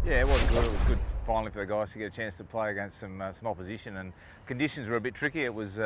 Yeah, it was good. It was good finally for the guys to get a chance to play against some opposition, and conditions were a bit tricky. It was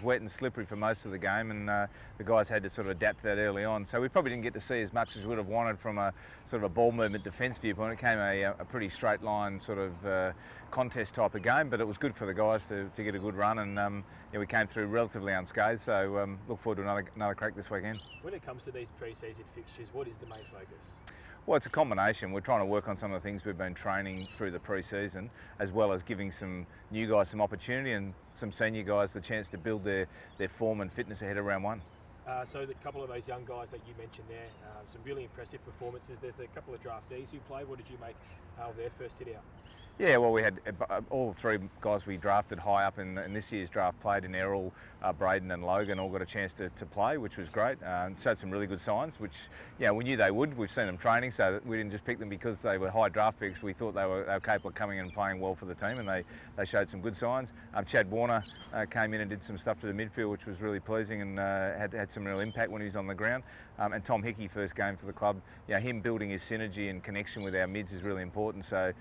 wet and slippery for most of the game, and the guys had to sort of adapt to that early on. So we probably didn't get to see as much as we would have wanted from a sort of a ball movement defence viewpoint. It came a pretty straight line sort of contest type of game, but it was good for the guys to get a good run, and we came through relatively unscathed. So look forward to another crack this weekend. When it comes to these pre-season fixtures, what is the main focus? Well, it's a combination. We're trying to work on some of the things we've been training through the pre-season, as well as giving some new guys some opportunity and some senior guys the chance to build their form and fitness ahead of round one. So a couple of those young guys that you mentioned there, some really impressive performances. There's a couple of draftees who played. What did you make of their first hit out? Yeah, well, we had all three guys we drafted high up in this year's draft played in Errol, Braden and Logan all got a chance to play, which was great. Showed some really good signs, which we knew they would. We've seen them training, so we didn't just pick them because they were high draft picks. We thought they were capable of coming in and playing well for the team, and they showed some good signs. Chad Warner came in and did some stuff to the midfield, which was really pleasing, and had some real impact when he was on the ground. And Tom Hickey, first game for the club, him building his synergy and connection with our mids is really important. So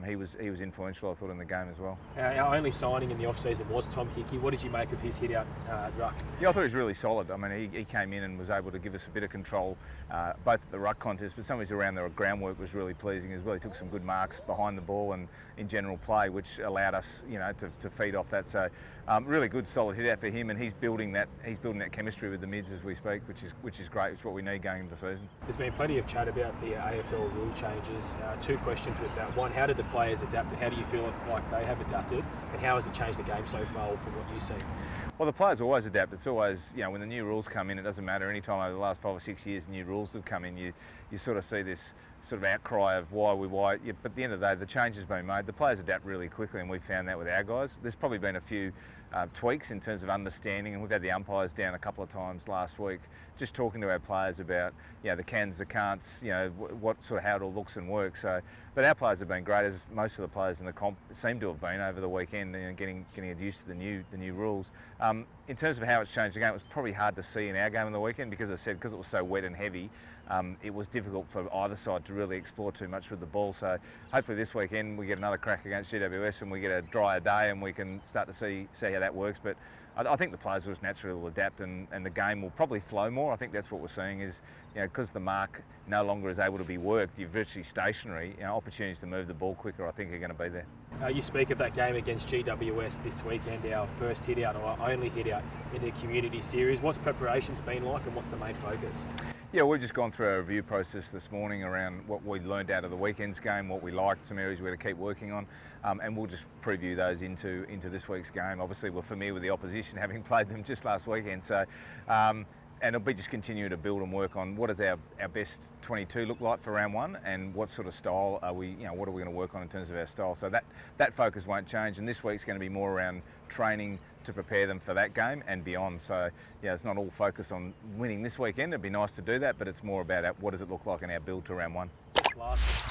he was influential, I thought, in the game as well. Our only signing in the off-season was Tom Hickey. What did you make of his hit out ruck? Yeah, I thought he was really solid. I mean, he came in and was able to give us a bit of control, both at the ruck contest, but some of his around the groundwork was really pleasing as well. He took some good marks behind the ball and in general play, which allowed us, to feed off that. So really good, solid hit out for him, and he's building that chemistry with the mids as we speak, which is great. It's what we need going into the season. There's been plenty of chat about the AFL rule changes. Two questions with that. One, how did the players adapt, and how do you feel like they have adapted, and how has it changed the game so far from what you've seen? Well, the players always adapt. It's always, when the new rules come in, it doesn't matter. Any time over the last 5 or 6 years new rules have come in, you sort of see this sort of outcry of why. But at the end of the day, the change has been made. The players adapt really quickly, and we've found that with our guys. There's probably been a few tweaks in terms of understanding, and we've had the umpires down a couple of times last week, just talking to our players about the cans, the can'ts, what sort of how it all looks and works. So, but our players have been great, as most of the players in the comp seem to have been over the weekend, getting used to the new rules. In terms of how it's changed the game, it was probably hard to see in our game on the weekend because, as I said, because it was so wet and heavy, it was difficult for either side to really explore too much with the ball. So hopefully this weekend we get another crack against GWS and we get a drier day and we can start to see how that works. But I think the players will just naturally adapt, and the game will probably flow more. I think that's what we're seeing is, because the mark no longer is able to be worked, you're virtually stationary, opportunities to move the ball quicker I think are going to be there. You speak of that game against GWS this weekend, our first hit out or our only hit out in the community series. What's preparations been like, and what's the main focus? Yeah, we've just gone through a review process this morning around what we learned out of the weekend's game, what we liked, some areas we're going to keep working on, and we'll just preview those into this week's game. Obviously, we're familiar with the opposition, having played them just last weekend, so and it'll be just continue to build and work on what does our best 22 look like for round one, and what sort of style are we, what are we going to work on in terms of our style. So that focus won't change, and this week's going to be more around training to prepare them for that game and beyond. So it's not all focused on winning this weekend. It'd be nice to do that, but it's more about what does it look like in our build to round one. Last